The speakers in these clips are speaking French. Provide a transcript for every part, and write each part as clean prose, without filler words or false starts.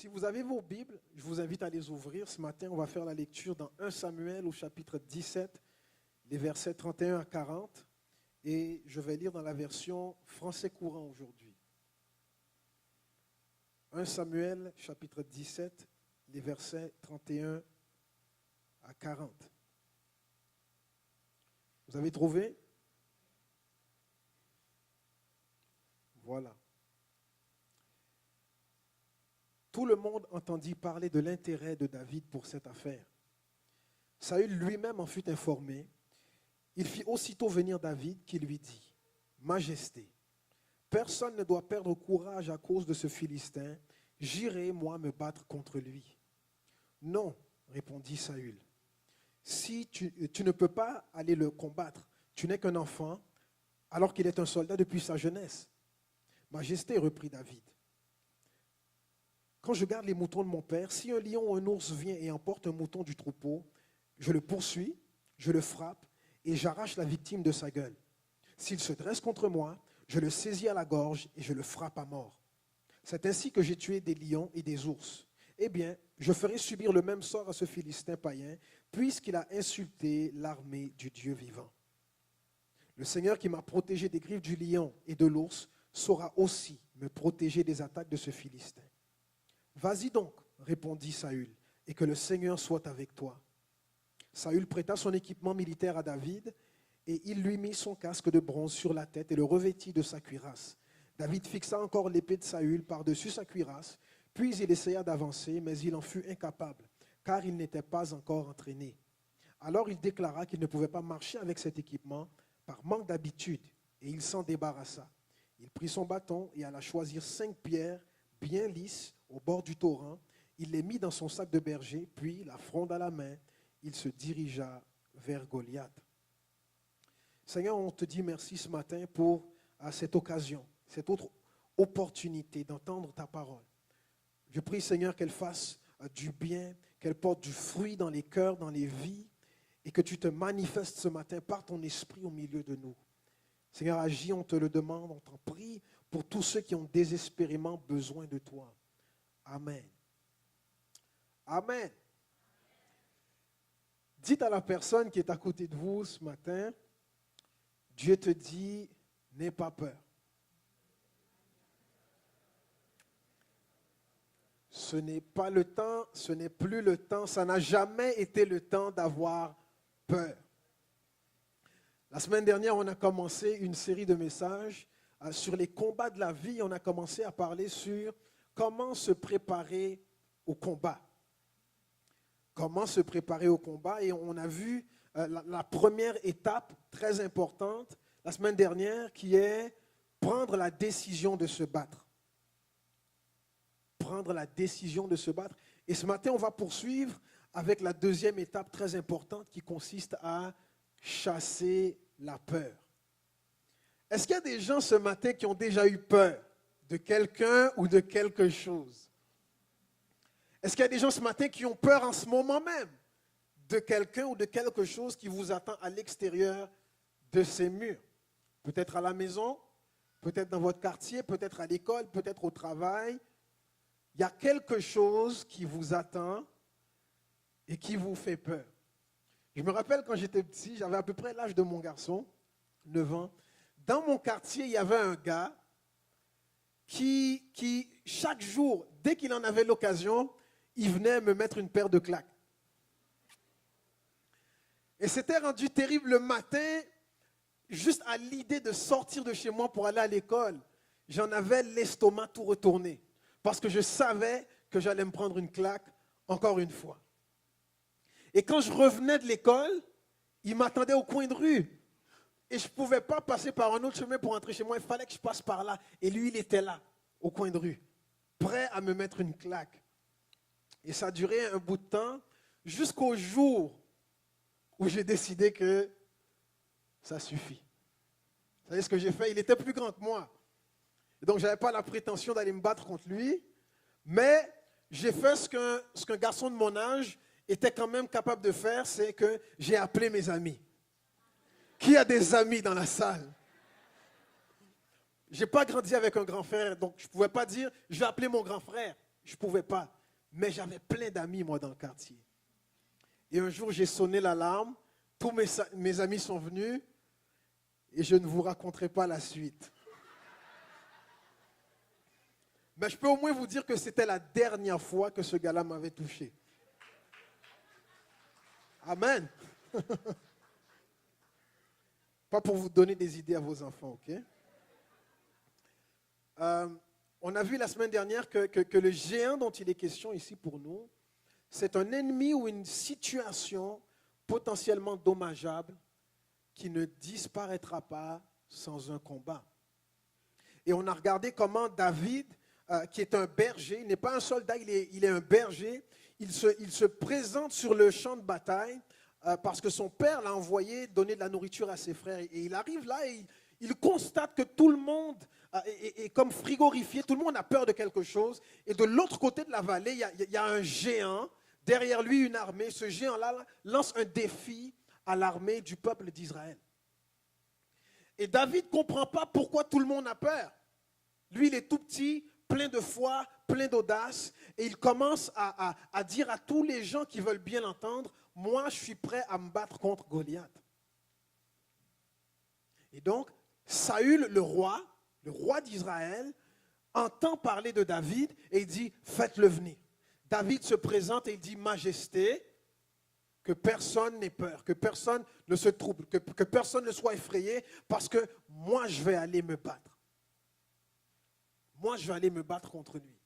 Si vous avez vos Bibles, je vous invite à les ouvrir. Ce matin, on va faire la lecture dans 1 Samuel au chapitre 17, les versets 31 à 40. Et je vais lire dans la version français courant aujourd'hui. 1 Samuel, chapitre 17, les versets 31 à 40. Vous avez trouvé? Voilà. Tout le monde entendit parler de l'intérêt de David pour cette affaire. Saül lui-même en fut informé. Il fit aussitôt venir David qui lui dit, « Majesté, personne ne doit perdre courage à cause de ce Philistin. J'irai, moi, me battre contre lui. » « Non, répondit Saül. Si tu ne peux pas aller le combattre, tu n'es qu'un enfant, alors qu'il est un soldat depuis sa jeunesse. » « Majesté, reprit David, quand je garde les moutons de mon père, si un lion ou un ours vient et emporte un mouton du troupeau, je le poursuis, je le frappe et j'arrache la victime de sa gueule. S'il se dresse contre moi, je le saisis à la gorge et je le frappe à mort. C'est ainsi que j'ai tué des lions et des ours. Eh bien, je ferai subir le même sort à ce Philistin païen, puisqu'il a insulté l'armée du Dieu vivant. Le Seigneur qui m'a protégé des griffes du lion et de l'ours saura aussi me protéger des attaques de ce Philistin. Vas-y donc, répondit Saül, et que le Seigneur soit avec toi. Saül prêta son équipement militaire à David, et il lui mit son casque de bronze sur la tête et le revêtit de sa cuirasse. David fixa encore l'épée de Saül par-dessus sa cuirasse, puis il essaya d'avancer, mais il en fut incapable, car il n'était pas encore entraîné. Alors il déclara qu'il ne pouvait pas marcher avec cet équipement par manque d'habitude, et il s'en débarrassa. Il prit son bâton et alla choisir 5 pierres bien lisses au bord du torrent. Il les mit dans son sac de berger, puis, la fronde à la main, il se dirigea vers Goliath. Seigneur, on te dit merci ce matin pour cette occasion, cette autre opportunité d'entendre ta parole. Je prie, Seigneur, qu'elle fasse du bien, qu'elle porte du fruit dans les cœurs, dans les vies, et que tu te manifestes ce matin par ton esprit au milieu de nous. Seigneur, agis, on te le demande, on t'en prie pour tous ceux qui ont désespérément besoin de toi. Amen. Amen. Dites à la personne qui est à côté de vous ce matin, Dieu te dit, n'aie pas peur. Ce n'est pas le temps, ce n'est plus le temps, ça n'a jamais été le temps d'avoir peur. La semaine dernière, on a commencé une série de messages sur les combats de la vie. On a commencé à parler sur comment se préparer au combat. Comment se préparer au combat. Et on a vu la première étape très importante la semaine dernière qui est prendre la décision de se battre. Prendre la décision de se battre. Et ce matin, on va poursuivre avec la deuxième étape très importante qui consiste à chasser la peur. Est-ce qu'il y a des gens ce matin qui ont déjà eu peur de quelqu'un ou de quelque chose? Est-ce qu'il y a des gens ce matin qui ont peur en ce moment même de quelqu'un ou de quelque chose qui vous attend à l'extérieur de ces murs? Peut-être à la maison, peut-être dans votre quartier, peut-être à l'école, peut-être au travail. Il y a quelque chose qui vous attend et qui vous fait peur. Je me rappelle quand j'étais petit, j'avais à peu près l'âge de mon garçon, 9 ans. Dans mon quartier, il y avait un gars qui chaque jour, dès qu'il en avait l'occasion, il venait me mettre une paire de claques. Et c'était rendu terrible le matin, juste à l'idée de sortir de chez moi pour aller à l'école. J'en avais l'estomac tout retourné, parce que je savais que j'allais me prendre une claque encore une fois. Et quand je revenais de l'école, il m'attendait au coin de rue. Et je ne pouvais pas passer par un autre chemin pour entrer chez moi. Il fallait que je passe par là. Et lui, il était là, au coin de rue, prêt à me mettre une claque. Et ça a duré un bout de temps, jusqu'au jour où j'ai décidé que ça suffit. Vous savez ce que j'ai fait? Il était plus grand que moi. Et donc, je n'avais pas la prétention d'aller me battre contre lui. Mais j'ai fait ce qu'un garçon de mon âge était quand même capable de faire, c'est que j'ai appelé mes amis. Qui a des amis dans la salle? Je n'ai pas grandi avec un grand frère, donc je ne pouvais pas dire, je vais appeler mon grand frère. Je ne pouvais pas. Mais j'avais plein d'amis, moi, dans le quartier. Et un jour, j'ai sonné l'alarme. Tous mes amis sont venus. Et je ne vous raconterai pas la suite. Mais je peux au moins vous dire que c'était la dernière fois que ce gars-là m'avait touché. Amen. Pas pour vous donner des idées à vos enfants, ok? On a vu la semaine dernière que le géant dont il est question ici pour nous, c'est un ennemi ou une situation potentiellement dommageable qui ne disparaîtra pas sans un combat. Et on a regardé comment David, qui est un berger, il n'est pas un soldat, il est un berger, il se présente sur le champ de bataille parce que son père l'a envoyé donner de la nourriture à ses frères. Et il arrive là et il constate que tout le monde est comme frigorifié, tout le monde a peur de quelque chose. Et de l'autre côté de la vallée, il y a un géant, derrière lui une armée. Ce géant-là lance un défi à l'armée du peuple d'Israël. Et David ne comprend pas pourquoi tout le monde a peur. Lui, il est tout petit, plein de foi, plein d'audace, et il commence à dire à tous les gens qui veulent bien l'entendre, moi, je suis prêt à me battre contre Goliath. Et donc, Saül, le roi d'Israël, entend parler de David et il dit, faites-le venir. David se présente et il dit, Majesté, que personne n'ait peur, que personne ne se trouble, que personne ne soit effrayé, parce que moi, je vais aller me battre. Moi, je vais aller me battre contre lui.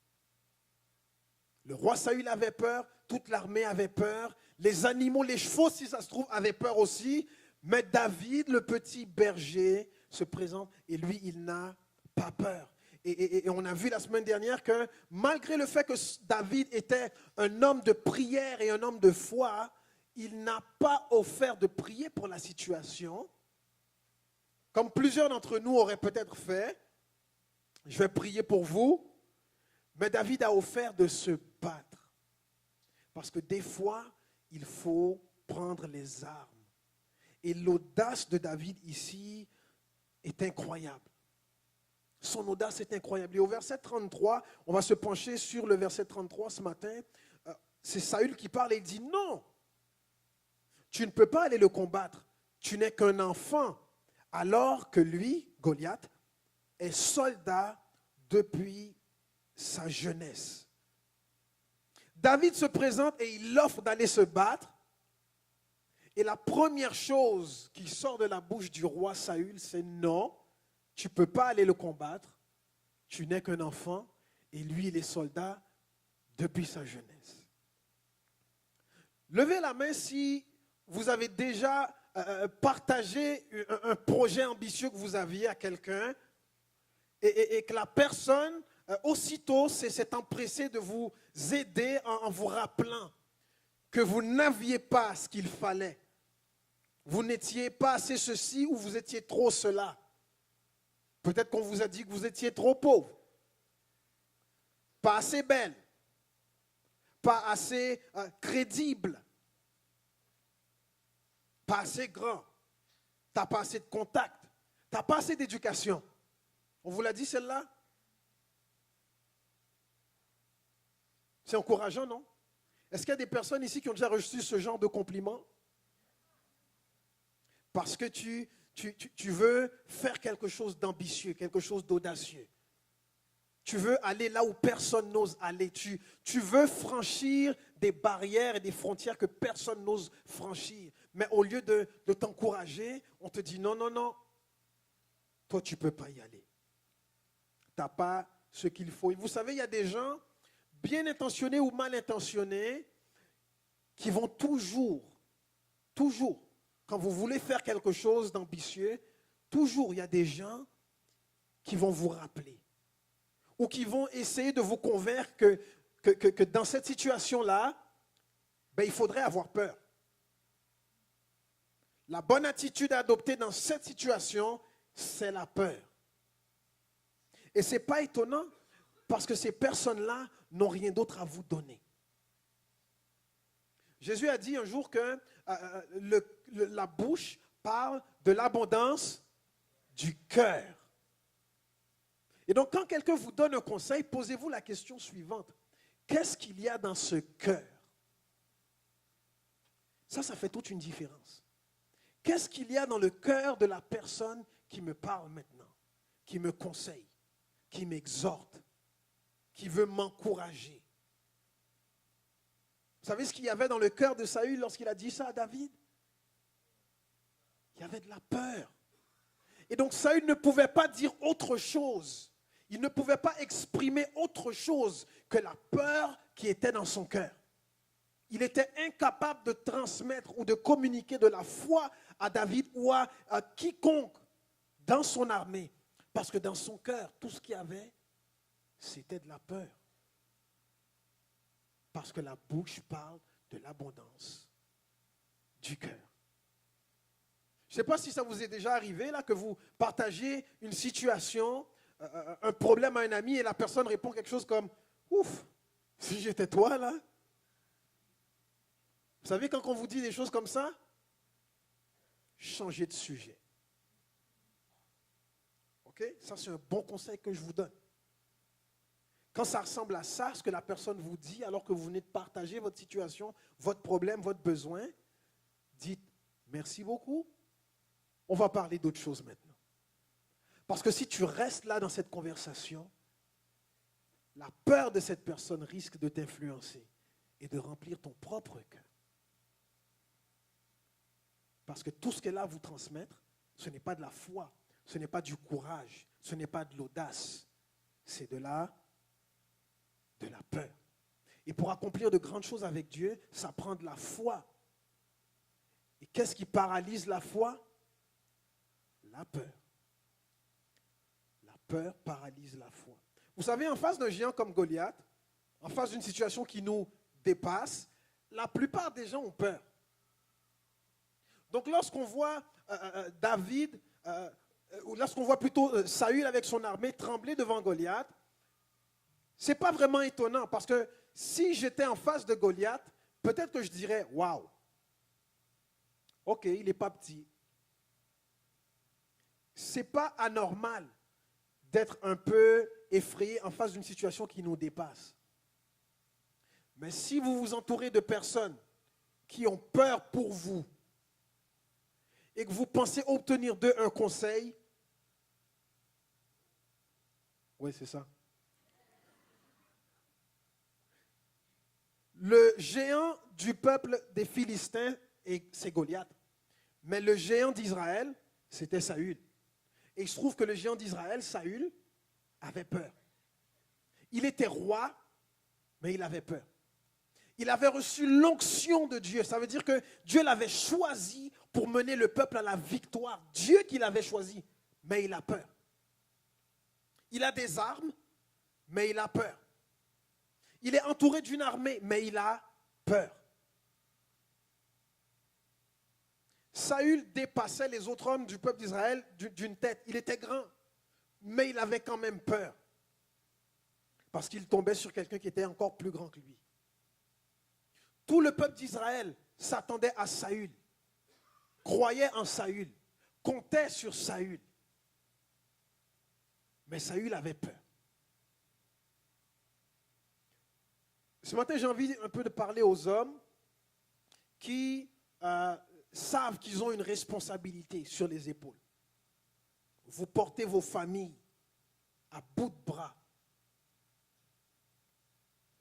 Le roi Saül avait peur, toute l'armée avait peur, les animaux, les chevaux, si ça se trouve, avaient peur aussi, mais David, le petit berger, se présente et lui, il n'a pas peur. Et on a vu la semaine dernière que malgré le fait que David était un homme de prière et un homme de foi, il n'a pas offert de prier pour la situation, comme plusieurs d'entre nous auraient peut-être fait. Je vais prier pour vous, mais David a offert de se battre. Parce que des fois, il faut prendre les armes. Et l'audace de David ici est incroyable. Son audace est incroyable. Et au verset 33, on va se pencher sur le verset 33 ce matin. C'est Saül qui parle et il dit non. Tu ne peux pas aller le combattre. Tu n'es qu'un enfant. Alors que lui, Goliath, est soldat depuis sa jeunesse. David se présente et il offre d'aller se battre. Et la première chose qui sort de la bouche du roi Saül, c'est non, tu ne peux pas aller le combattre. Tu n'es qu'un enfant et lui, il est soldat depuis sa jeunesse. Levez la main si vous avez déjà partagé un projet ambitieux que vous aviez à quelqu'un et que la personne, aussitôt, s'est empressée de vous aider en vous rappelant que vous n'aviez pas ce qu'il fallait. Vous n'étiez pas assez ceci ou vous étiez trop cela. Peut-être qu'on vous a dit que vous étiez trop pauvre, pas assez belle, pas assez crédible, pas assez grand, tu n'as pas assez de contact, tu n'as pas assez d'éducation. On vous l'a dit celle-là? C'est encourageant, non? Est-ce qu'il y a des personnes ici qui ont déjà reçu ce genre de compliments? Parce que tu veux faire quelque chose d'ambitieux, quelque chose d'audacieux. Tu veux aller là où personne n'ose aller. Tu veux franchir des barrières et des frontières que personne n'ose franchir. Mais au lieu de t'encourager, on te dit non, non, non. Toi, tu ne peux pas y aller. Tu n'as pas ce qu'il faut. Et vous savez, il y a des gens bien intentionnés ou mal intentionnés qui vont toujours, quand vous voulez faire quelque chose d'ambitieux, toujours il y a des gens qui vont vous rappeler ou qui vont essayer de vous convaincre que dans cette situation-là, il faudrait avoir peur. La bonne attitude à adopter dans cette situation, c'est la peur. Et ce n'est pas étonnant parce que ces personnes-là n'ont rien d'autre à vous donner. Jésus a dit un jour que la bouche parle de l'abondance du cœur. Et donc, quand quelqu'un vous donne un conseil, posez-vous la question suivante. Qu'est-ce qu'il y a dans ce cœur? Ça fait toute une différence. Qu'est-ce qu'il y a dans le cœur de la personne qui me parle maintenant, qui me conseille, qui m'exhorte, qui veut m'encourager? Vous savez ce qu'il y avait dans le cœur de Saül lorsqu'il a dit ça à David? Il y avait de la peur. Et donc Saül ne pouvait pas dire autre chose. Il ne pouvait pas exprimer autre chose que la peur qui était dans son cœur. Il était incapable de transmettre ou de communiquer de la foi à David ou à quiconque dans son armée. Parce que dans son cœur, tout ce qu'il y avait, c'était de la peur. Parce que la bouche parle de l'abondance du cœur. Je ne sais pas si ça vous est déjà arrivé, là, que vous partagez une situation, un problème à un ami et la personne répond quelque chose comme « Ouf, si j'étais toi, là ». Vous savez, quand on vous dit des choses comme ça, changez de sujet. OK? Ça, c'est un bon conseil que je vous donne. Quand ça ressemble à ça, ce que la personne vous dit, alors que vous venez de partager votre situation, votre problème, votre besoin, dites merci beaucoup. On va parler d'autre chose maintenant. Parce que si tu restes là dans cette conversation, la peur de cette personne risque de t'influencer et de remplir ton propre cœur. Parce que tout ce qu'elle a à vous transmettre, ce n'est pas de la foi, ce n'est pas du courage, ce n'est pas de l'audace, c'est de la peur. Et pour accomplir de grandes choses avec Dieu, ça prend de la foi. Et qu'est-ce qui paralyse la foi? La peur. La peur paralyse la foi. Vous savez, en face d'un géant comme Goliath, en face d'une situation qui nous dépasse, la plupart des gens ont peur. Donc lorsqu'on voit David, ou lorsqu'on voit plutôt Saül avec son armée trembler devant Goliath, ce n'est pas vraiment étonnant parce que si j'étais en face de Goliath, peut-être que je dirais, waouh, ok, il n'est pas petit. Ce n'est pas anormal d'être un peu effrayé en face d'une situation qui nous dépasse. Mais si vous vous entourez de personnes qui ont peur pour vous et que vous pensez obtenir d'eux un conseil, oui, c'est ça. Le géant du peuple des Philistins, c'est Goliath. Mais le géant d'Israël, c'était Saül. Et il se trouve que le géant d'Israël, Saül, avait peur. Il était roi, mais il avait peur. Il avait reçu l'onction de Dieu. Ça veut dire que Dieu l'avait choisi pour mener le peuple à la victoire. Dieu qui l'avait choisi, mais il a peur. Il a des armes, mais il a peur. Il est entouré d'une armée, mais il a peur. Saül dépassait les autres hommes du peuple d'Israël d'une tête. Il était grand, mais il avait quand même peur. Parce qu'il tombait sur quelqu'un qui était encore plus grand que lui. Tout le peuple d'Israël s'attendait à Saül, croyait en Saül, comptait sur Saül. Mais Saül avait peur. Ce matin, j'ai envie un peu de parler aux hommes qui savent qu'ils ont une responsabilité sur les épaules. Vous portez vos familles à bout de bras.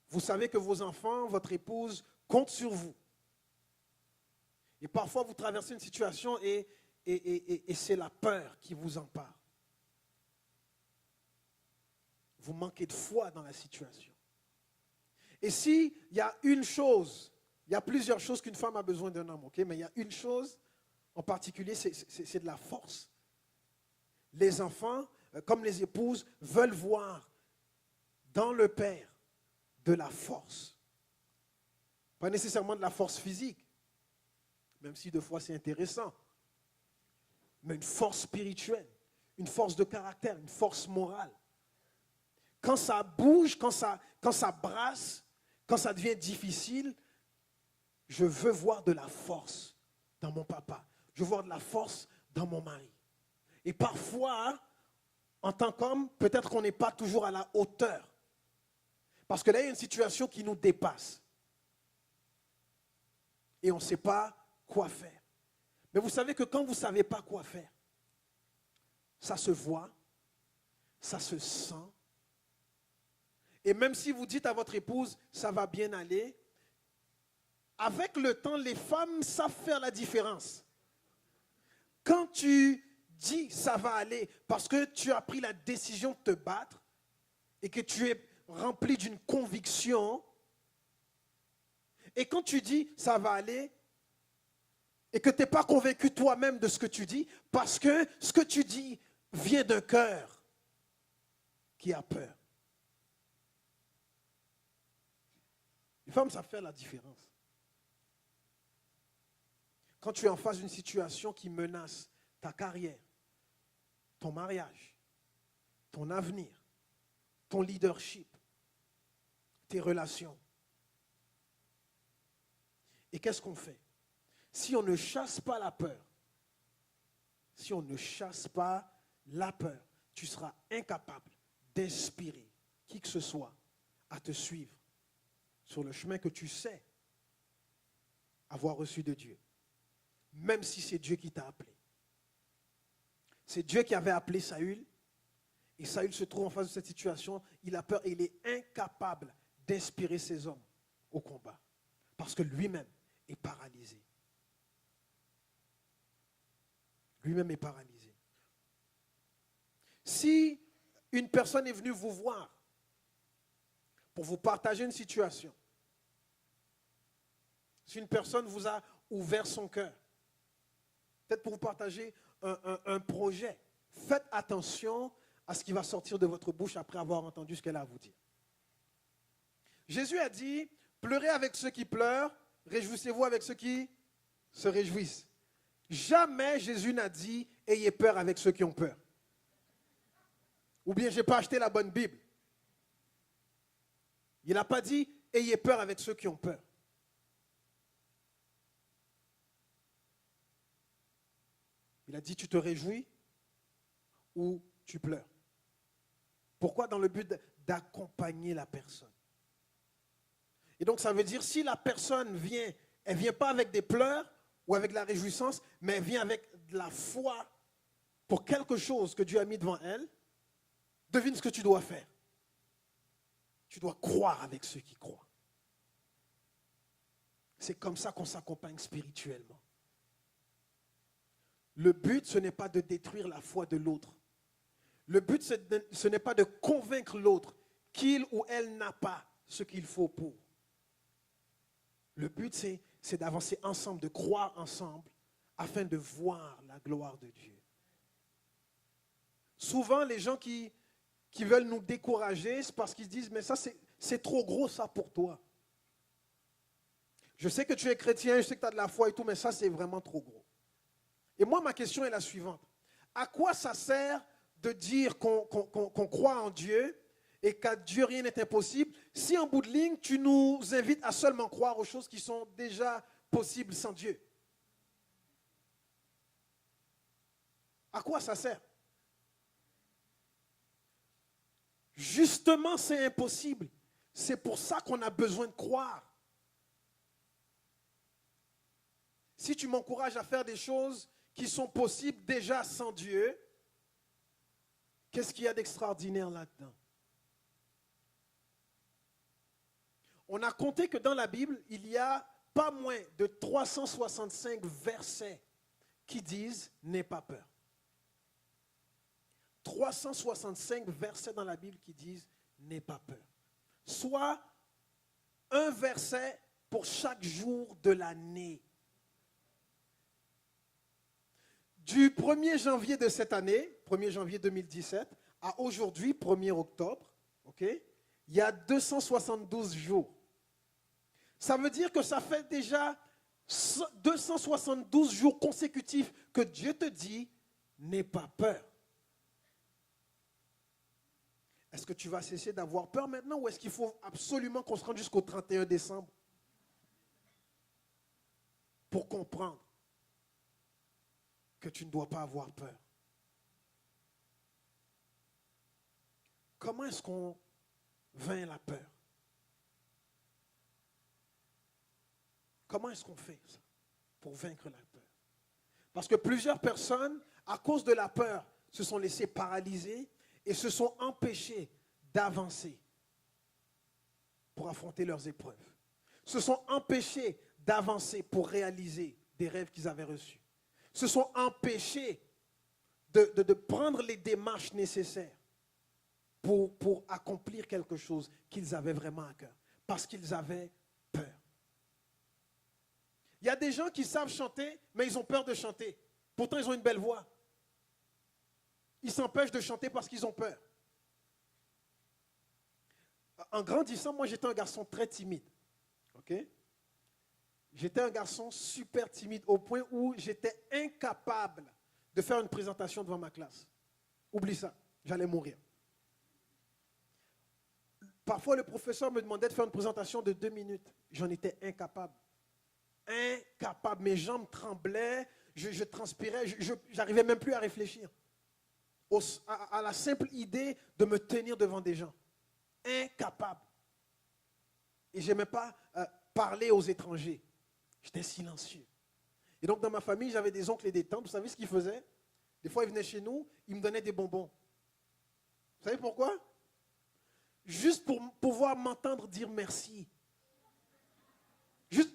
Vous savez que vos enfants, votre épouse comptent sur vous. Et parfois, vous traversez une situation et c'est la peur qui vous empare. Vous manquez de foi dans la situation. Et s'il y a une chose, il y a plusieurs choses qu'une femme a besoin d'un homme, ok? Mais il y a une chose en particulier, c'est de la force. Les enfants, comme les épouses, veulent voir dans le père de la force. Pas nécessairement de la force physique, même si deux fois c'est intéressant, mais une force spirituelle, une force de caractère, une force morale. Quand ça bouge, quand ça brasse, quand ça devient difficile, je veux voir de la force dans mon papa. Je veux voir de la force dans mon mari. Et parfois, en tant qu'homme, peut-être qu'on n'est pas toujours à la hauteur. Parce que là, il y a une situation qui nous dépasse. Et on ne sait pas quoi faire. Mais vous savez que quand vous ne savez pas quoi faire, ça se voit, ça se sent. Et même si vous dites à votre épouse, ça va bien aller, avec le temps, les femmes savent faire la différence. Quand tu dis ça va aller parce que tu as pris la décision de te battre et que tu es rempli d'une conviction, et quand tu dis ça va aller et que tu n'es pas convaincu toi-même de ce que tu dis, parce que ce que tu dis vient d'un cœur qui a peur. Les femmes savent faire la différence. Quand tu es en face d'une situation qui menace ta carrière, ton mariage, ton avenir, ton leadership, tes relations. Et qu'est-ce qu'on fait? Si on ne chasse pas la peur, si on ne chasse pas la peur, tu seras incapable d'inspirer qui que ce soit à te suivre sur le chemin que tu sais avoir reçu de Dieu. Même si c'est Dieu qui t'a appelé. C'est Dieu qui avait appelé Saül. Et Saül se trouve en face de cette situation. Il a peur et il est incapable d'inspirer ses hommes au combat. Parce que lui-même est paralysé. Lui-même est paralysé. Si une personne est venue vous voir pour vous partager une situation, si une personne vous a ouvert son cœur, peut-être pour vous partager un projet, faites attention à ce qui va sortir de votre bouche après avoir entendu ce qu'elle a à vous dire. Jésus a dit, pleurez avec ceux qui pleurent, réjouissez-vous avec ceux qui se réjouissent. Jamais Jésus n'a dit, ayez peur avec ceux qui ont peur. Ou bien, je n'ai pas acheté la bonne Bible. Il n'a pas dit, ayez peur avec ceux qui ont peur. Il a dit, tu te réjouis ou tu pleures. Pourquoi? Dans le but d'accompagner la personne. Et donc, ça veut dire, si la personne vient, elle ne vient pas avec des pleurs ou avec de la réjouissance, mais elle vient avec de la foi pour quelque chose que Dieu a mis devant elle, devine ce que tu dois faire. Tu dois croire avec ceux qui croient. C'est comme ça qu'on s'accompagne spirituellement. Le but, ce n'est pas de détruire la foi de l'autre. Le but, ce n'est pas de convaincre l'autre qu'il ou elle n'a pas ce qu'il faut pour. Le but, c'est d'avancer ensemble, de croire ensemble, afin de voir la gloire de Dieu. Souvent, les gens qui veulent nous décourager, c'est parce qu'ils disent, mais ça, c'est trop gros ça pour toi. Je sais que tu es chrétien, je sais que tu as de la foi et tout, mais ça, c'est vraiment trop gros. Et moi, ma question est la suivante. À quoi ça sert de dire qu'on croit en Dieu et qu'à Dieu rien n'est impossible si en bout de ligne, tu nous invites à seulement croire aux choses qui sont déjà possibles sans Dieu? À quoi ça sert? Justement, c'est impossible. C'est pour ça qu'on a besoin de croire. Si tu m'encourages à faire des choses qui sont possibles déjà sans Dieu, qu'est-ce qu'il y a d'extraordinaire là-dedans? On a compté que dans la Bible, il y a pas moins de 365 versets qui disent « n'aie pas peur ». 365 versets dans la Bible qui disent « n'aie pas peur ». Soit un verset pour chaque jour de l'année. Du 1er janvier de cette année, 1er janvier 2017, à aujourd'hui, 1er octobre, okay, il y a 272 jours. Ça veut dire que ça fait déjà 272 jours consécutifs que Dieu te dit, n'aie pas peur. Est-ce que tu vas cesser d'avoir peur maintenant ou est-ce qu'il faut absolument qu'on se rende jusqu'au 31 décembre pour comprendre que tu ne dois pas avoir peur? Comment est-ce qu'on vainc la peur? comment est-ce qu'on fait ça pour vaincre la peur? Parce que plusieurs personnes, à cause de la peur, se sont laissées paralyser et se sont empêchées d'avancer pour affronter leurs épreuves. Se sont empêchés d'avancer pour réaliser des rêves qu'ils avaient reçus. Se sont empêchés de prendre les démarches nécessaires pour accomplir quelque chose qu'ils avaient vraiment à cœur. Parce qu'ils avaient peur. Il y a des gens qui savent chanter, mais ils ont peur de chanter. Pourtant, ils ont une belle voix. Ils s'empêchent de chanter parce qu'ils ont peur. En grandissant, moi, j'étais un garçon très timide. OK? J'étais un garçon super timide au point où j'étais incapable de faire une présentation devant ma classe. Oublie ça, j'allais mourir. Parfois, le professeur me demandait de faire une présentation de 2 minutes. J'en étais incapable. Incapable. Mes jambes tremblaient, je transpirais, je n'arrivais même plus à réfléchir. À la simple idée de me tenir devant des gens. Incapable. Et je n'aimais pas parler aux étrangers. J'étais silencieux. Et donc, dans ma famille, j'avais des oncles et des tantes. Vous savez ce qu'ils faisaient? Des fois, ils venaient chez nous, ils me donnaient des bonbons. Vous savez pourquoi? Juste pour pouvoir m'entendre dire merci. Juste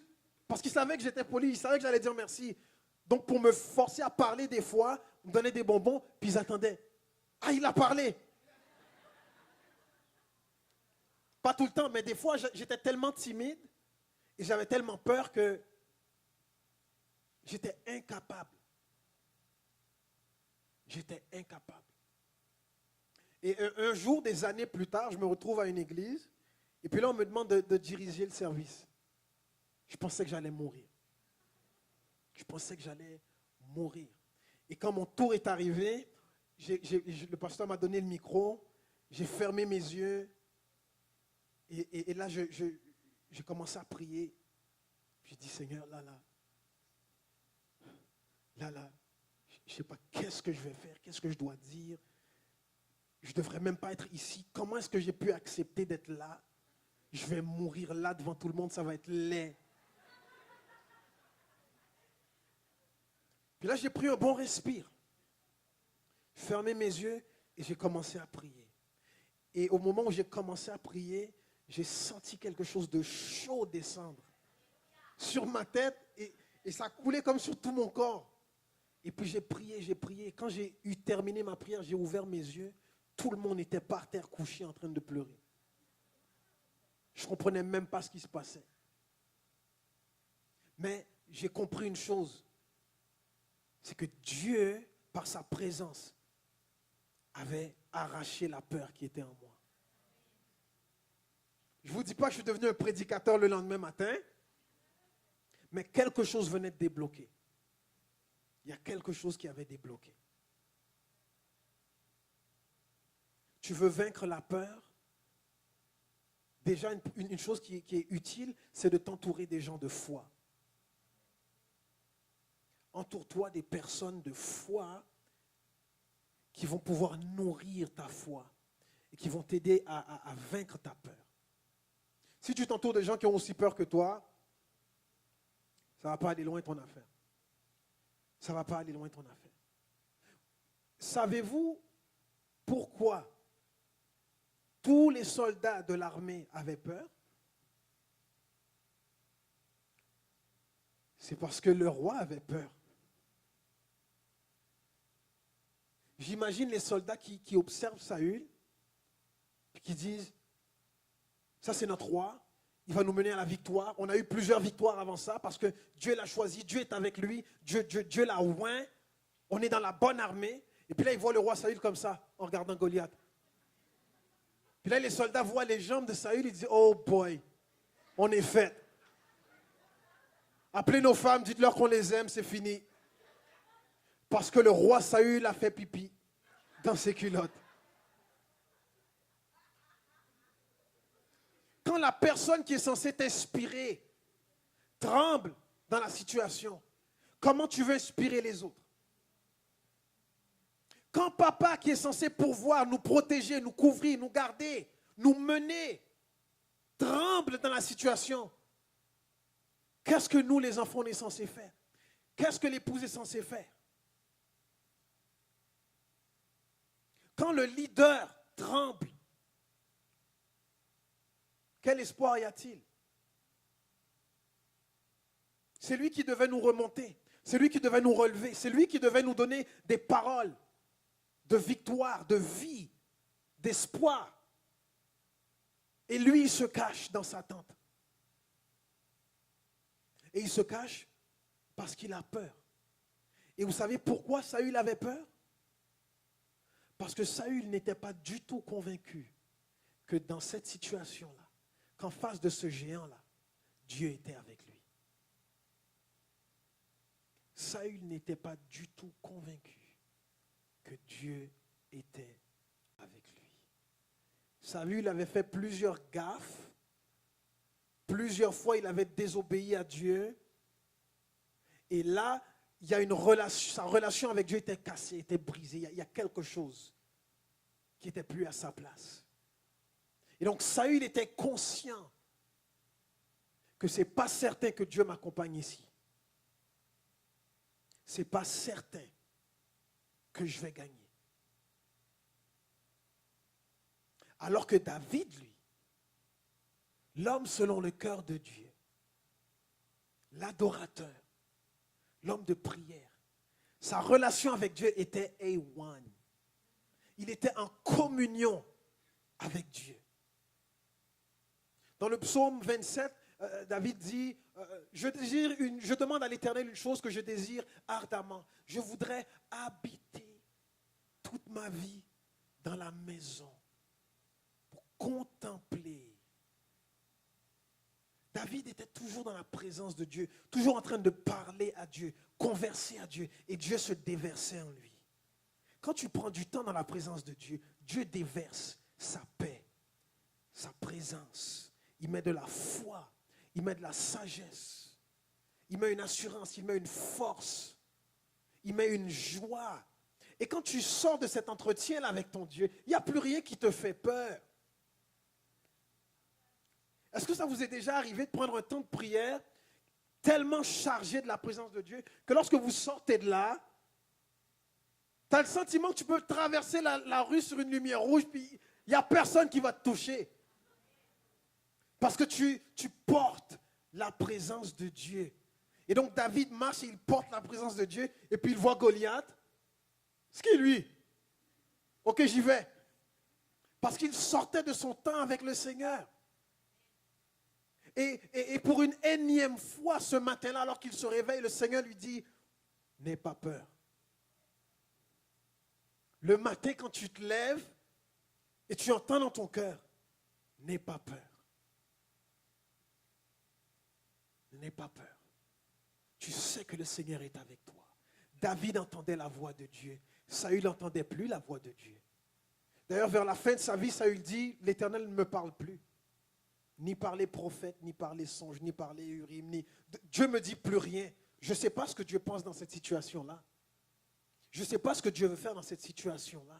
parce qu'ils savaient que j'étais poli, ils savaient que j'allais dire merci. Donc, pour me forcer à parler des fois, ils me donnaient des bonbons, puis ils attendaient. Ah, il a parlé. Pas tout le temps, mais des fois, j'étais tellement timide et j'avais tellement peur que j'étais incapable. J'étais incapable. Et un jour, des années plus tard, je me retrouve à une église. Et puis là, on me demande de diriger le service. Je pensais que j'allais mourir. Je pensais que j'allais mourir. Et quand mon tour est arrivé, le pasteur m'a donné le micro. J'ai fermé mes yeux. Et là, j'ai commencé à prier. J'ai dit, Seigneur, là, je ne sais pas qu'est-ce que je vais faire, qu'est-ce que je dois dire. Je ne devrais même pas être ici. Comment est-ce que j'ai pu accepter d'être là? Je vais mourir là devant tout le monde, ça va être laid. Puis là, j'ai pris un bon respire. J'ai fermé mes yeux et j'ai commencé à prier. Et au moment où j'ai commencé à prier, j'ai senti quelque chose de chaud descendre sur ma tête et ça coulait comme sur tout mon corps. Et puis j'ai prié, j'ai prié. Quand j'ai eu terminé ma prière, j'ai ouvert mes yeux. Tout le monde était par terre couché en train de pleurer. Je ne comprenais même pas ce qui se passait. Mais j'ai compris une chose. C'est que Dieu, par sa présence, avait arraché la peur qui était en moi. Je ne vous dis pas que je suis devenu un prédicateur le lendemain matin, mais quelque chose venait de débloquer. Il y a quelque chose qui avait débloqué. Tu veux vaincre la peur? Déjà, une chose qui est utile, c'est de t'entourer des gens de foi. Entoure-toi des personnes de foi qui vont pouvoir nourrir ta foi et qui vont t'aider à vaincre ta peur. Si tu t'entoures de gens qui ont aussi peur que toi, ça ne va pas aller loin ton affaire. Ça ne va pas aller loin ton affaire. Savez-vous pourquoi tous les soldats de l'armée avaient peur? C'est parce que le roi avait peur. J'imagine les soldats qui observent Saül et qui disent, ça c'est notre roi, il va nous mener à la victoire. On a eu plusieurs victoires avant ça parce que Dieu l'a choisi, Dieu est avec lui, Dieu l'a oint, on est dans la bonne armée. Et puis là, ils voient le roi Saül comme ça, en regardant Goliath. Puis là, les soldats voient les jambes de Saül, ils disent, oh boy, on est fait. Appelez nos femmes, dites-leur qu'on les aime, c'est fini. Parce que le roi Saül a fait pipi dans ses culottes. Quand la personne qui est censée t'inspirer tremble dans la situation, comment tu veux inspirer les autres? Quand papa qui est censé pourvoir, nous protéger, nous couvrir, nous garder, nous mener, tremble dans la situation, Qu'est-ce que nous, les enfants, on est censés faire? Qu'est-ce que l'épouse est censée faire? Quand le leader tremble, quel espoir y a-t-il? C'est lui qui devait nous remonter, c'est lui qui devait nous relever, c'est lui qui devait nous donner des paroles de victoire, de vie, d'espoir. Et lui, il se cache dans sa tente. Et il se cache parce qu'il a peur. Et vous savez pourquoi Saül avait peur? Parce que Saül n'était pas du tout convaincu que dans cette situation-là, qu'en face de ce géant-là, Dieu était avec lui. Saül n'était pas du tout convaincu que Dieu était avec lui. Saül avait fait plusieurs gaffes. Plusieurs fois, il avait désobéi à Dieu. Et là, il y a une relation, sa relation avec Dieu était cassée, était brisée. Il y a quelque chose qui n'était plus à sa place. Et donc, Saül était conscient que ce n'est pas certain que Dieu m'accompagne ici. Ce n'est pas certain que je vais gagner. Alors que David, lui, l'homme selon le cœur de Dieu, l'adorateur, l'homme de prière, sa relation avec Dieu était A1. Il était en communion avec Dieu. Dans le psaume 27, David dit, je demande à l'Éternel une chose que je désire ardemment. Je voudrais habiter toute ma vie dans la maison pour contempler. David était toujours dans la présence de Dieu, toujours en train de parler à Dieu, converser à Dieu, et Dieu se déversait en lui. Quand tu prends du temps dans la présence de Dieu, Dieu déverse sa paix, sa présence. Il met de la foi, il met de la sagesse, il met une assurance, il met une force, il met une joie. Et quand tu sors de cet entretien-là avec ton Dieu, il n'y a plus rien qui te fait peur. Est-ce que ça vous est déjà arrivé de prendre un temps de prière tellement chargé de la présence de Dieu que lorsque vous sortez de là, tu as le sentiment que tu peux traverser la rue sur une lumière rouge puis il n'y a personne qui va te toucher. Parce que tu portes la présence de Dieu. Et donc David marche et il porte la présence de Dieu et puis il voit Goliath. Ce qui est lui. Ok, j'y vais. Parce qu'il sortait de son temps avec le Seigneur. Et pour une énième fois ce matin-là, alors qu'il se réveille, le Seigneur lui dit, n'aie pas peur. Le matin, quand tu te lèves et tu entends dans ton cœur, n'aie pas peur. N'aie pas peur. Tu sais que le Seigneur est avec toi. David entendait la voix de Dieu. Saül n'entendait plus la voix de Dieu. D'ailleurs, vers la fin de sa vie, Saül dit, l'Éternel ne me parle plus. Ni par les prophètes, ni par les songes, ni par les Urim, Dieu ne me dit plus rien. Je ne sais pas ce que Dieu pense dans cette situation-là. Je ne sais pas ce que Dieu veut faire dans cette situation-là.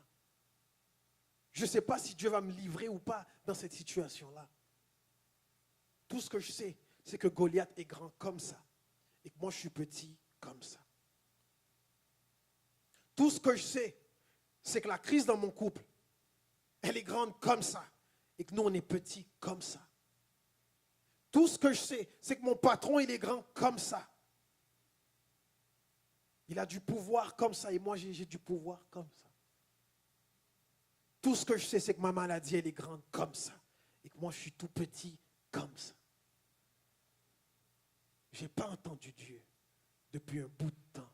Je ne sais pas si Dieu va me livrer ou pas dans cette situation-là. Tout ce que je sais, c'est que Goliath est grand comme ça. Et que moi, je suis petit comme ça. Tout ce que je sais, c'est que la crise dans mon couple, elle est grande comme ça. Et que nous, on est petits comme ça. Tout ce que je sais, c'est que mon patron, il est grand comme ça. Il a du pouvoir comme ça et moi, j'ai du pouvoir comme ça. Tout ce que je sais, c'est que ma maladie, elle est grande comme ça. Et que moi, je suis tout petit comme ça. Je n'ai pas entendu Dieu depuis un bout de temps.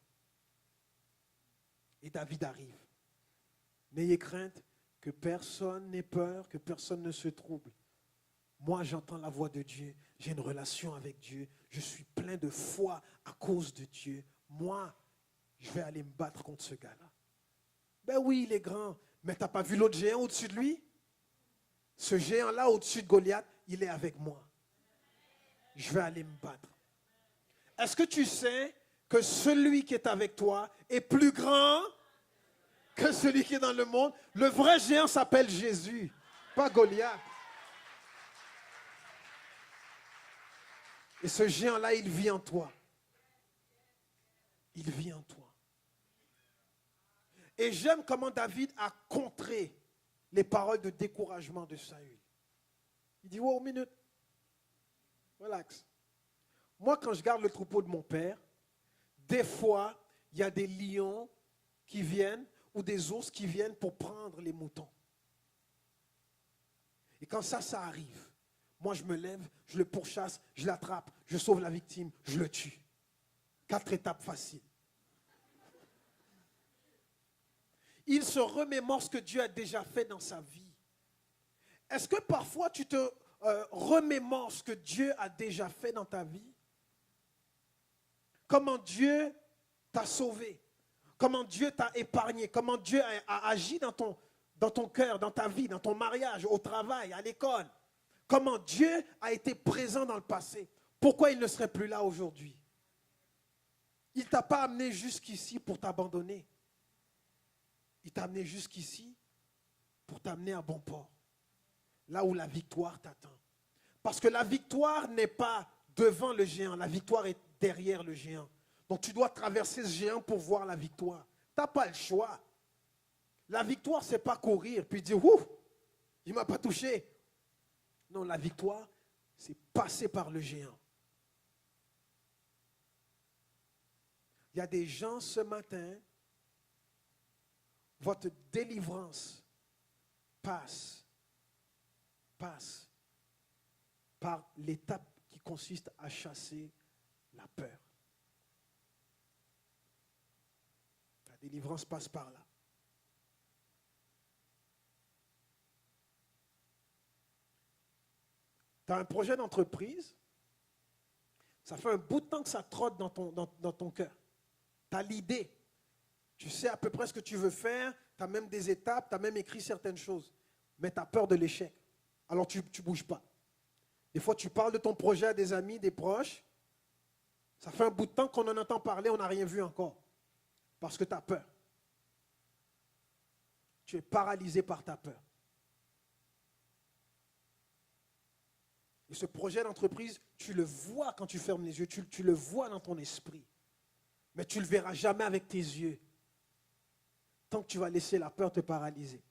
Et David arrive. N'ayez crainte que personne n'ait peur, que personne ne se trouble. Moi, j'entends la voix de Dieu. J'ai une relation avec Dieu. Je suis plein de foi à cause de Dieu. Moi, je vais aller me battre contre ce gars-là. Ben oui, il est grand. Mais tu n'as pas vu l'autre géant au-dessus de lui? Ce géant-là, au-dessus de Goliath, il est avec moi. Je vais aller me battre. Est-ce que tu sais que celui qui est avec toi est plus grand que celui qui est dans le monde? Le vrai géant s'appelle Jésus, pas Goliath. Et ce géant-là, il vit en toi. Il vit en toi. Et j'aime comment David a contré les paroles de découragement de Saül. Il dit, wow, minute, relax. Moi, quand je garde le troupeau de mon père, des fois, il y a des lions qui viennent ou des ours qui viennent pour prendre les moutons. Et quand ça arrive, moi, je me lève, je le pourchasse, je l'attrape, je sauve la victime, je le tue. 4 étapes faciles. Il se remémore ce que Dieu a déjà fait dans sa vie. Est-ce que parfois tu te remémores ce que Dieu a déjà fait dans ta vie? Comment Dieu t'a sauvé? Comment Dieu t'a épargné? Comment Dieu a agi dans ton cœur, dans ta vie, dans ton mariage, au travail, à l'école? Comment Dieu a été présent dans le passé? Pourquoi il ne serait plus là aujourd'hui? Il ne t'a pas amené jusqu'ici pour t'abandonner. Il t'a amené jusqu'ici pour t'amener à bon port. Là où la victoire t'attend. Parce que la victoire n'est pas devant le géant. La victoire est derrière le géant. Donc tu dois traverser ce géant pour voir la victoire. Tu n'as pas le choix. La victoire, ce n'est pas courir puis dire, ouf, il ne m'a pas touché. Non, la victoire, c'est passer par le géant. Il y a des gens ce matin, votre délivrance passe par l'étape qui consiste à chasser la peur. La délivrance passe par là. Tu as un projet d'entreprise, ça fait un bout de temps que ça trotte dans ton cœur. Tu as l'idée, tu sais à peu près ce que tu veux faire, tu as même des étapes, tu as même écrit certaines choses, mais tu as peur de l'échec. Alors tu ne bouges pas. Des fois, tu parles de ton projet à des amis, des proches. Ça fait un bout de temps qu'on en entend parler, on n'a rien vu encore. Parce que tu as peur. Tu es paralysé par ta peur. Et ce projet d'entreprise, tu le vois quand tu fermes les yeux, tu le vois dans ton esprit. Mais tu ne le verras jamais avec tes yeux. Tant que tu vas laisser la peur te paralyser.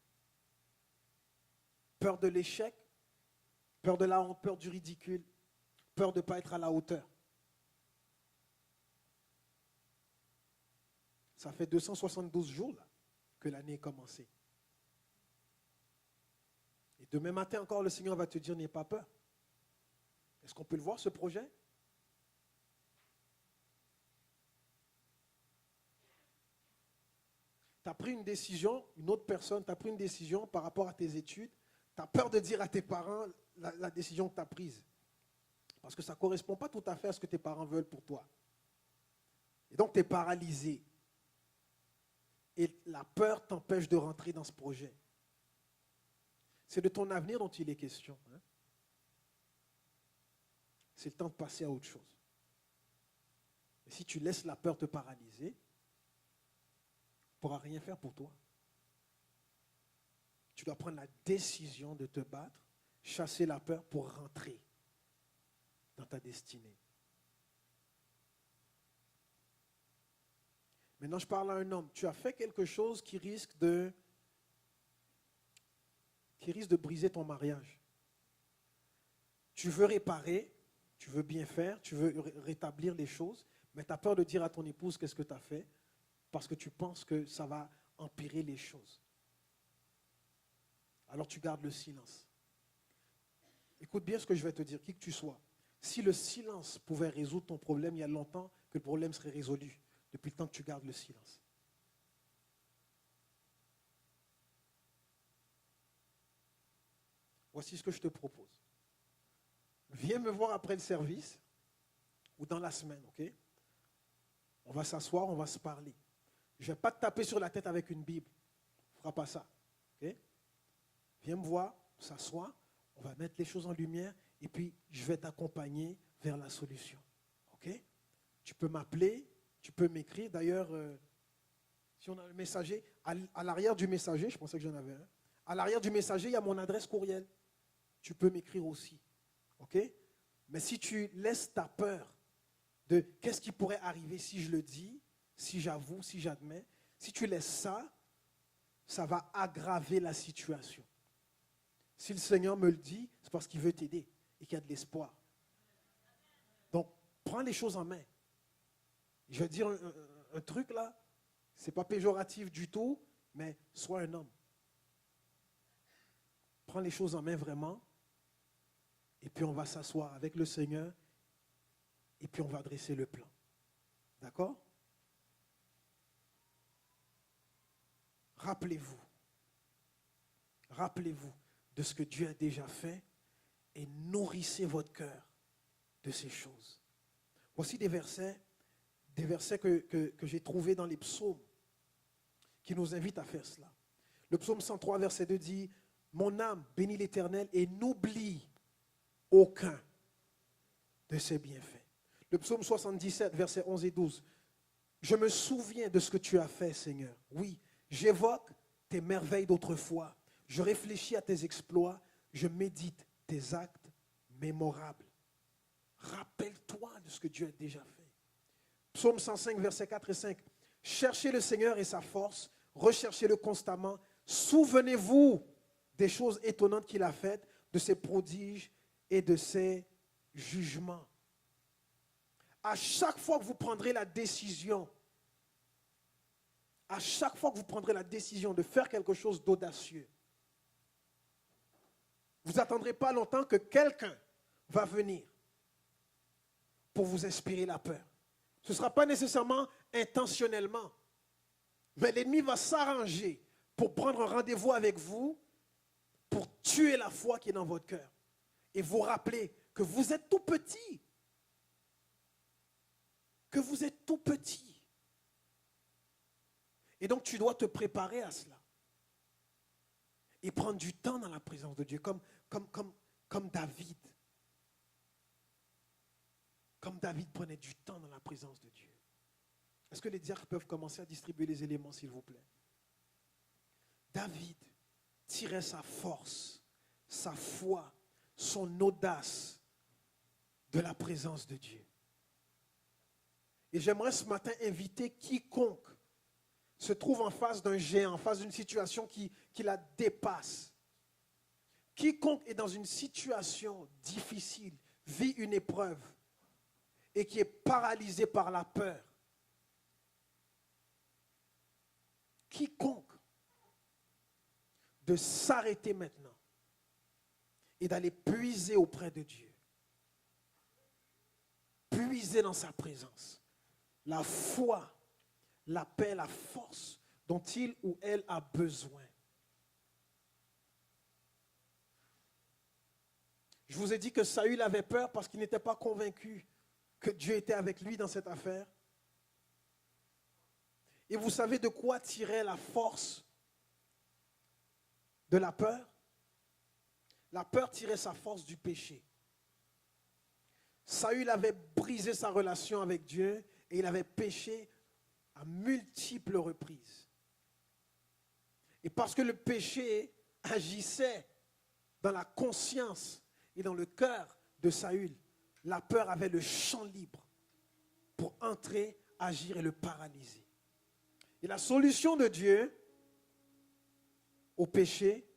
Peur de l'échec, peur de la honte, peur du ridicule, peur de ne pas être à la hauteur. Ça fait 272 jours là, que l'année est commencée. Et demain matin encore, le Seigneur va te dire, n'aie pas peur. Est-ce qu'on peut le voir, ce projet? Tu as pris une décision, une autre personne, tu as pris une décision par rapport à tes études. Tu as peur de dire à tes parents la décision que tu as prise. Parce que ça ne correspond pas tout à fait à ce que tes parents veulent pour toi. Et donc, tu es paralysé. Et la peur t'empêche de rentrer dans ce projet. C'est de ton avenir dont il est question. Hein? C'est le temps de passer à autre chose. Et si tu laisses la peur te paralyser, tu ne pourras rien faire pour toi. Tu dois prendre la décision de te battre, chasser la peur pour rentrer dans ta destinée. Maintenant, je parle à un homme. Tu as fait quelque chose qui risque de briser ton mariage. Tu veux réparer, tu veux bien faire, tu veux rétablir les choses, mais tu as peur de dire à ton épouse qu'est-ce que tu as fait parce que tu penses que ça va empirer les choses. Alors tu gardes le silence. Écoute bien ce que je vais te dire, qui que tu sois. Si le silence pouvait résoudre ton problème, il y a longtemps que le problème serait résolu, depuis le temps que tu gardes le silence. Voici ce que je te propose. Viens me voir après le service ou dans la semaine, ok? On va s'asseoir, on va se parler. Je ne vais pas te taper sur la tête avec une Bible. On ne fera pas ça, ok? Viens me voir, on s'assoit, on va mettre les choses en lumière et puis je vais t'accompagner vers la solution, ok? Tu peux m'appeler, tu peux m'écrire. D'ailleurs, si on a le messager, à l'arrière du messager, je pensais que j'en avais un, à l'arrière du messager, il y a mon adresse courriel. Tu peux m'écrire aussi. OK? Mais si tu laisses ta peur de qu'est-ce qui pourrait arriver si je le dis, si j'avoue, si j'admets, si tu laisses ça, ça va aggraver la situation. Si le Seigneur me le dit, c'est parce qu'il veut t'aider et qu'il y a de l'espoir. Donc, prends les choses en main. Je vais dire un truc là, ce n'est pas péjoratif du tout, mais sois un homme. Prends les choses en main vraiment, et puis on va s'asseoir avec le Seigneur, et puis on va dresser le plan. D'accord? Rappelez-vous de ce que Dieu a déjà fait et nourrissez votre cœur de ces choses. Voici des versets que j'ai trouvés dans les psaumes qui nous invitent à faire cela. Le psaume 103, verset 2 dit « Mon âme bénit l'Éternel et n'oublie aucun de ses bienfaits. » Le psaume 77, versets 11 et 12 « Je me souviens de ce que tu as fait, Seigneur. Oui, j'évoque tes merveilles d'autrefois. Je réfléchis à tes exploits. Je médite tes actes mémorables. » Rappelle-toi de ce que Dieu a déjà fait. Psaume 105, versets 4 et 5. « Cherchez le Seigneur et sa force. Recherchez-le constamment. Souvenez-vous des choses étonnantes qu'il a faites, de ses prodiges et de ses jugements. » À chaque fois que vous prendrez la décision, de faire quelque chose d'audacieux, vous n'attendrez pas longtemps que quelqu'un va venir pour vous inspirer la peur. Ce ne sera pas nécessairement intentionnellement, mais l'ennemi va s'arranger pour prendre un rendez-vous avec vous, pour tuer la foi qui est dans votre cœur et vous rappeler que vous êtes tout petit. Et donc tu dois te préparer à cela. Et prendre du temps dans la présence de Dieu, comme David. Comme David prenait du temps dans la présence de Dieu. Est-ce que les diacres peuvent commencer à distribuer les éléments, s'il vous plaît? David tirait sa force, sa foi, son audace de la présence de Dieu. Et j'aimerais ce matin inviter quiconque se trouve en face d'un géant, en face d'une situation qui la dépasse. Quiconque est dans une situation difficile, vit une épreuve et qui est paralysé par la peur. Quiconque de s'arrêter maintenant et d'aller puiser auprès de Dieu. Puiser dans sa présence. La foi, la paix, la force dont il ou elle a besoin. Je vous ai dit que Saül avait peur parce qu'il n'était pas convaincu que Dieu était avec lui dans cette affaire. Et vous savez de quoi tirait la force de la peur? La peur tirait sa force du péché. Saül avait brisé sa relation avec Dieu et il avait péché à multiples reprises. Et parce que le péché agissait dans la conscience et dans le cœur de Saül, la peur avait le champ libre pour entrer, agir et le paralyser. Et la solution de Dieu au péché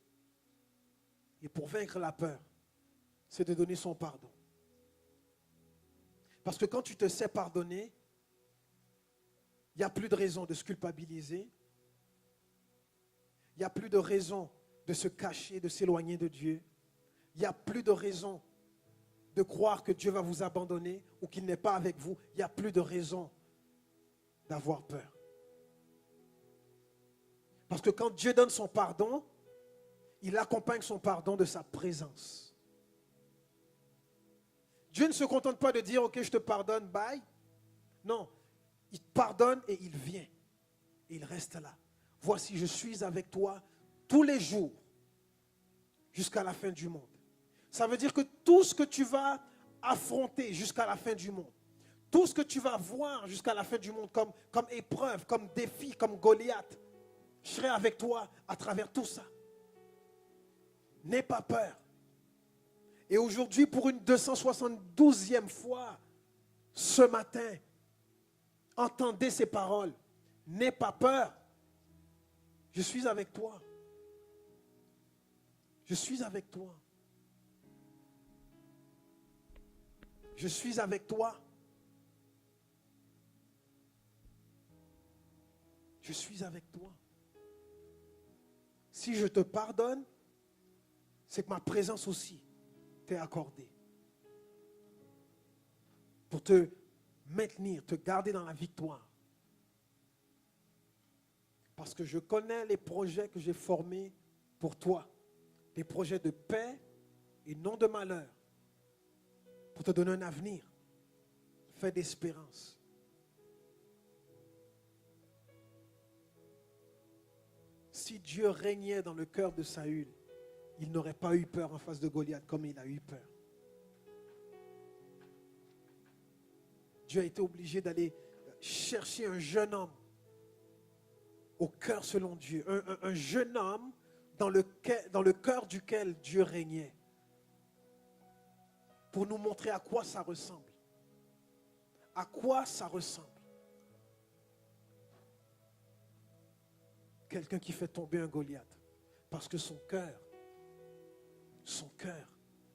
et pour vaincre la peur, c'est de donner son pardon. Parce que quand tu te sais pardonner, il n'y a plus de raison de se culpabiliser. Il n'y a plus de raison de se cacher, de s'éloigner de Dieu. Il n'y a plus de raison de croire que Dieu va vous abandonner ou qu'il n'est pas avec vous. Il n'y a plus de raison d'avoir peur. Parce que quand Dieu donne son pardon, il accompagne son pardon de sa présence. Dieu ne se contente pas de dire « Ok, je te pardonne, bye ». Non, il pardonne et il vient. Et il reste là. Voici, je suis avec toi tous les jours jusqu'à la fin du monde. Ça veut dire que tout ce que tu vas affronter jusqu'à la fin du monde, tout ce que tu vas voir jusqu'à la fin du monde comme épreuve, comme défi, comme Goliath, je serai avec toi à travers tout ça. N'aie pas peur. Et aujourd'hui, pour une 272e fois, ce matin, entendez ces paroles. N'aie pas peur. Je suis avec toi. Je suis avec toi. Je suis avec toi. Je suis avec toi. Si je te pardonne, c'est que ma présence aussi t'est accordée. Pour te maintenir, te garder dans la victoire. Parce que je connais les projets que j'ai formés pour toi. Des projets de paix et non de malheur. Pour te donner un avenir. Fait d'espérance. Si Dieu régnait dans le cœur de Saül, il n'aurait pas eu peur en face de Goliath comme il a eu peur. Dieu a été obligé d'aller chercher un jeune homme au cœur selon Dieu. Un jeune homme dans le cœur duquel Dieu régnait. Pour nous montrer à quoi ça ressemble. À quoi ça ressemble. Quelqu'un qui fait tomber un Goliath. Parce que son cœur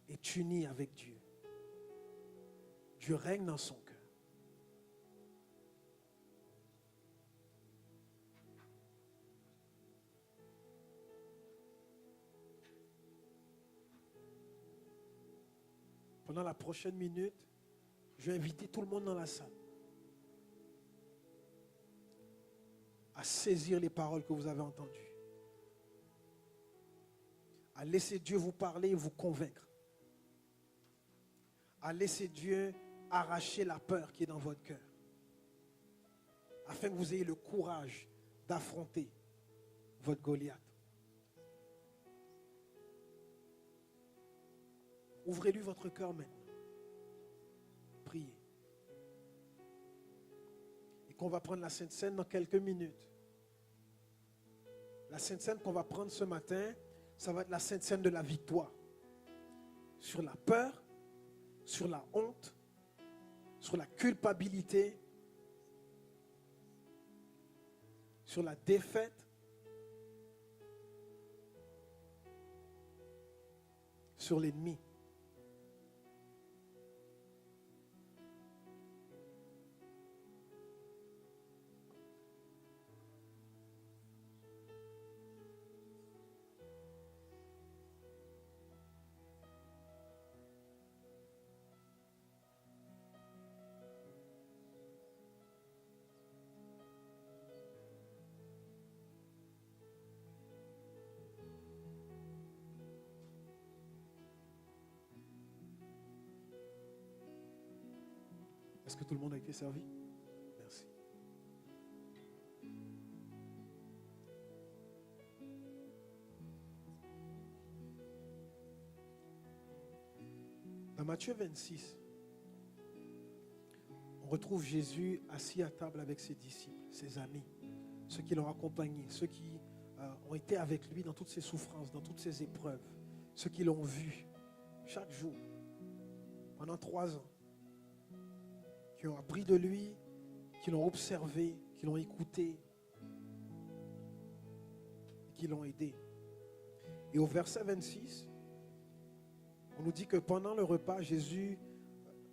est uni avec Dieu. Dieu règne dans son cœur. Pendant la prochaine minute, je vais inviter tout le monde dans la salle à saisir les paroles que vous avez entendues, à laisser Dieu vous parler et vous convaincre, à laisser Dieu arracher la peur qui est dans votre cœur, afin que vous ayez le courage d'affronter votre Goliath. Ouvrez-lui votre cœur maintenant. Priez. Et qu'on va prendre la Sainte Seine dans quelques minutes. La Sainte Seine qu'on va prendre ce matin, ça va être la Sainte Seine de la victoire. Sur la peur, sur la honte, sur la culpabilité, sur la défaite, sur l'ennemi. Est-ce que tout le monde a été servi? Merci. Dans Matthieu 26, on retrouve Jésus assis à table avec ses disciples, ses amis, ceux qui l'ont accompagné, ceux qui ont été avec lui dans toutes ses souffrances, dans toutes ses épreuves, ceux qui l'ont vu chaque jour, pendant 3 ans, qui ont appris de lui, qui l'ont observé, qui l'ont écouté, qui l'ont aidé. Et au verset 26, on nous dit que pendant le repas, Jésus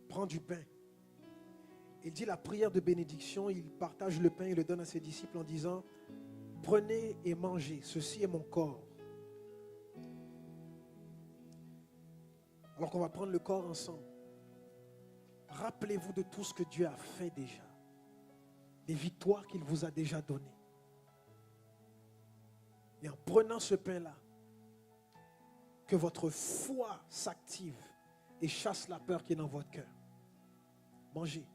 prend du pain. Il dit la prière de bénédiction, il partage le pain et le donne à ses disciples en disant « Prenez et mangez, ceci est mon corps. » Alors qu'on va prendre le corps ensemble. Rappelez-vous de tout ce que Dieu a fait déjà. Les victoires qu'il vous a déjà données. Et en prenant ce pain-là, que votre foi s'active et chasse la peur qui est dans votre cœur. Mangez.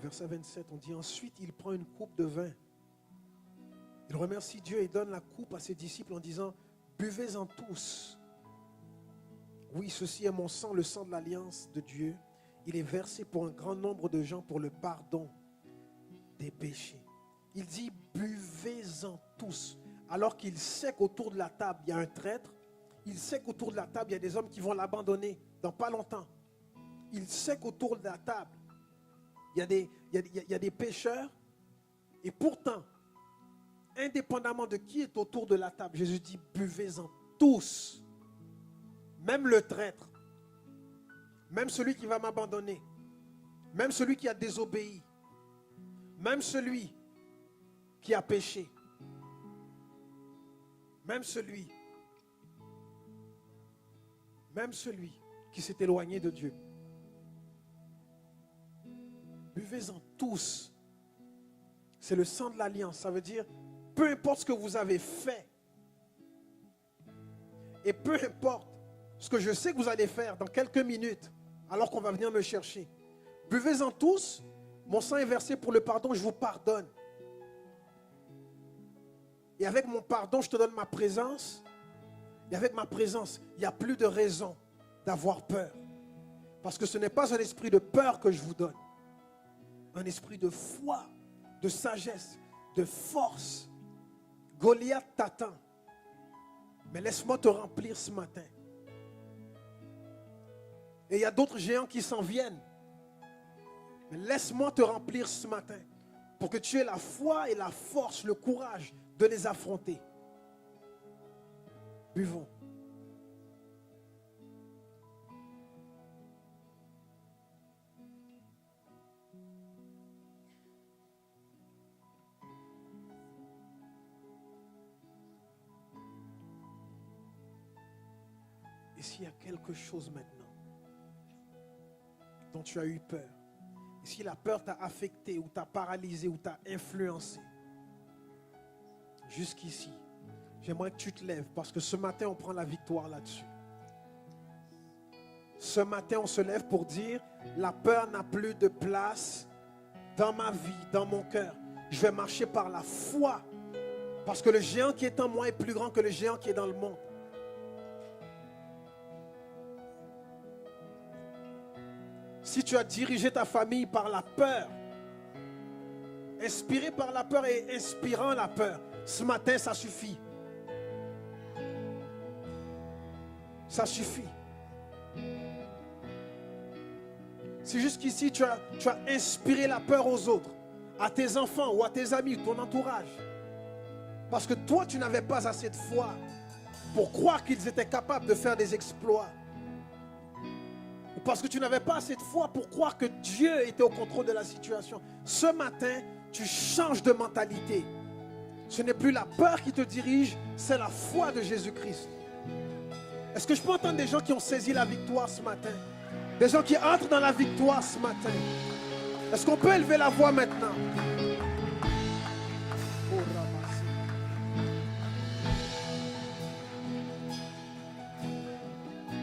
verset 27, on dit ensuite il prend une coupe de vin. Il remercie Dieu et donne la coupe à ses disciples en disant buvez-en tous. Oui, ceci est mon sang, le sang de l'alliance de Dieu. Il est versé pour un grand nombre de gens pour le pardon des péchés. Il dit buvez-en tous. Alors qu'il sait qu'autour de la table, il y a un traître. Il sait qu'autour de la table, il y a des hommes qui vont l'abandonner dans pas longtemps. Il sait qu'autour de la table, il y a des pécheurs. Et pourtant, indépendamment de qui est autour de la table, Jésus dit buvez-en tous. Même le traître, même celui qui va m'abandonner, même celui qui a désobéi, même celui qui a péché, même celui qui s'est éloigné de Dieu. Buvez-en tous. C'est le sang de l'alliance. Ça veut dire, peu importe ce que vous avez fait, et peu importe ce que je sais que vous allez faire dans quelques minutes, alors qu'on va venir me chercher. Buvez-en tous, mon sang est versé pour le pardon, je vous pardonne. Et avec mon pardon, je te donne ma présence. Et avec ma présence, il n'y a plus de raison d'avoir peur. Parce que ce n'est pas un esprit de peur que je vous donne. Un esprit de foi, de sagesse, de force. Goliath t'attend. Mais laisse-moi te remplir ce matin. Et il y a d'autres géants qui s'en viennent. Mais laisse-moi te remplir ce matin pour que tu aies la foi et la force, le courage de les affronter. Buvons. Et s'il y a quelque chose maintenant dont tu as eu peur, et si la peur t'a affecté ou t'a paralysé ou t'a influencé, jusqu'ici, j'aimerais que tu te lèves parce que ce matin, on prend la victoire là-dessus. Ce matin, on se lève pour dire, la peur n'a plus de place dans ma vie, dans mon cœur. Je vais marcher par la foi parce que le géant qui est en moi est plus grand que le géant qui est dans le monde. Si tu as dirigé ta famille par la peur, inspiré par la peur et inspirant la peur, ce matin, ça suffit. Ça suffit. Si jusqu'ici, tu as inspiré la peur aux autres, à tes enfants ou à tes amis, ton entourage, parce que toi, tu n'avais pas assez de foi pour croire qu'ils étaient capables de faire des exploits. Ou parce que tu n'avais pas assez de foi pour croire que Dieu était au contrôle de la situation. Ce matin, tu changes de mentalité. Ce n'est plus la peur qui te dirige, c'est la foi de Jésus-Christ. Est-ce que je peux entendre des gens qui ont saisi la victoire ce matin? Des gens qui entrent dans la victoire ce matin. Est-ce qu'on peut élever la voix maintenant?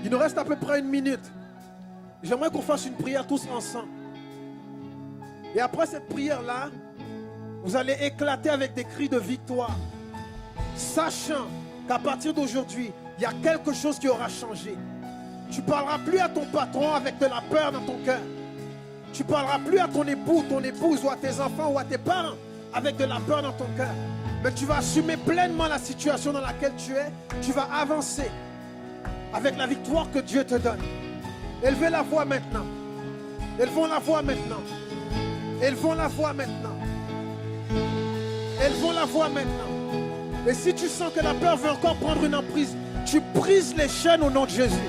Il nous reste à peu près 1 minute. J'aimerais qu'on fasse une prière tous ensemble. Et après cette prière-là, vous allez éclater avec des cris de victoire, sachant qu'à partir d'aujourd'hui, il y a quelque chose qui aura changé. Tu ne parleras plus à ton patron avec de la peur dans ton cœur. Tu ne parleras plus à ton époux, ton épouse ou à tes enfants ou à tes parents avec de la peur dans ton cœur. Mais tu vas assumer pleinement la situation dans laquelle tu es. Tu vas avancer avec la victoire que Dieu te donne. Élevez la voix maintenant. Élevons la voix maintenant. Élevons la voix maintenant. Élevons la voix maintenant. Et si tu sens que la peur veut encore prendre une emprise, tu brises les chaînes au nom de Jésus.